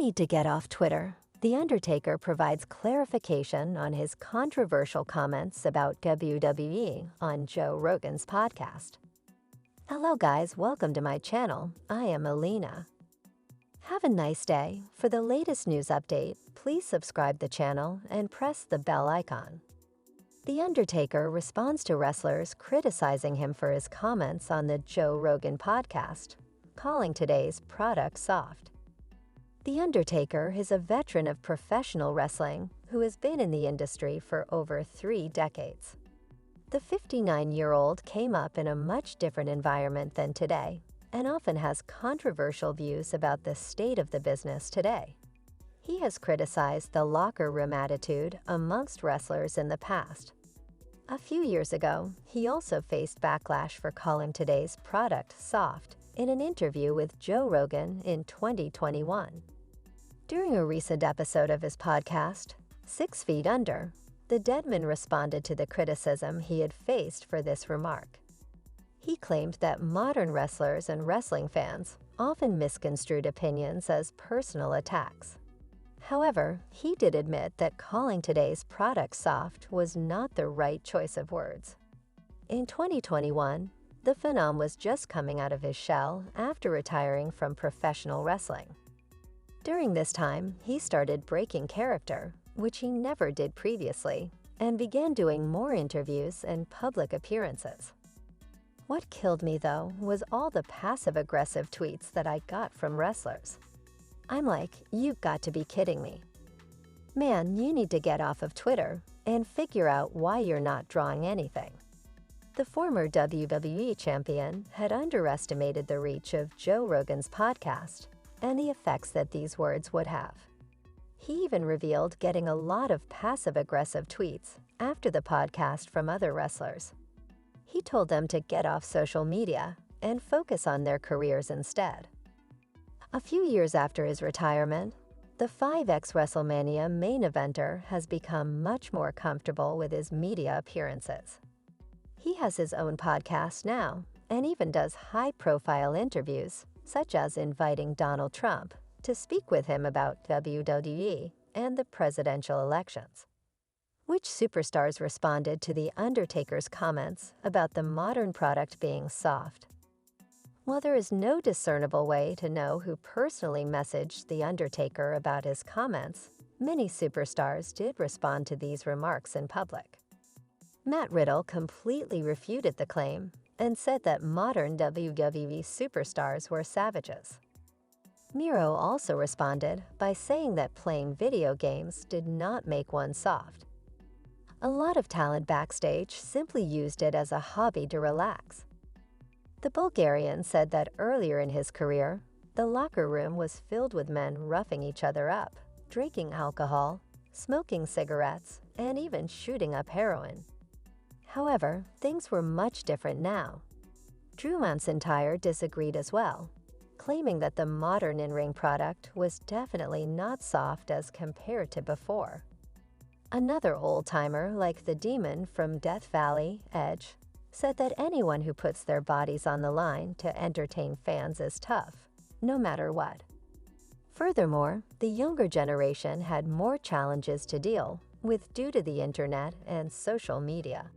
need to get off Twitter. The Undertaker provides clarification on his controversial comments about WWE on Joe Rogan's podcast. Hello guys, welcome to my channel. I am Alina. Have a nice day. For the latest news update, please subscribe the channel and press the bell icon. The Undertaker responds to wrestlers criticizing him for his comments on the Joe Rogan podcast, calling today's product soft. The Undertaker is a veteran of professional wrestling who has been in the industry for over 3 decades. The 59-year-old came up in a much different environment than today and often has controversial views about the state of the business today. He has criticized the locker room attitude amongst wrestlers in the past. A few years ago, he also faced backlash for calling today's product soft in an interview with Joe Rogan in 2021. During a recent episode of his podcast, 6 Feet Under, the Deadman responded to the criticism he had faced for this remark. He claimed that modern wrestlers and wrestling fans often misconstrued opinions as personal attacks. However, he did admit that calling today's product soft was not the right choice of words. In 2021, the Phenom was just coming out of his shell after retiring from professional wrestling. During this time, he started breaking character, which he never did previously, and began doing more interviews and public appearances. What killed me, though, was all the passive-aggressive tweets that I got from wrestlers. I'm like, you've got to be kidding me. Man, you need to get off of Twitter and figure out why you're not drawing anything. The former WWE champion had underestimated the reach of Joe Rogan's podcast and the effects that these words would have. He even revealed getting a lot of passive-aggressive tweets after the podcast from other wrestlers. He told them to get off social media and focus on their careers instead. A few years after his retirement, the 5X WrestleMania main eventer has become much more comfortable with his media appearances. He has his own podcast now and even does high-profile interviews, such as inviting Donald Trump to speak with him about WWE and the presidential elections. Which superstars responded to The Undertaker's comments about the modern product being soft? While there is no discernible way to know who personally messaged The Undertaker about his comments, many superstars did respond to these remarks in public. Matt Riddle completely refuted the claim and said that modern WWE superstars were savages. Miro also responded by saying that playing video games did not make one soft. A lot of talent backstage simply used it as a hobby to relax. The Bulgarian said that earlier in his career, the locker room was filled with men roughing each other up, drinking alcohol, smoking cigarettes, and even shooting up heroin. However, things were much different now. Drew McIntyre disagreed as well, claiming that the modern in-ring product was definitely not soft as compared to before. Another old-timer like the Demon from Death Valley, Edge, said that anyone who puts their bodies on the line to entertain fans is tough, no matter what. Furthermore, the younger generation had more challenges to deal with due to the internet and social media.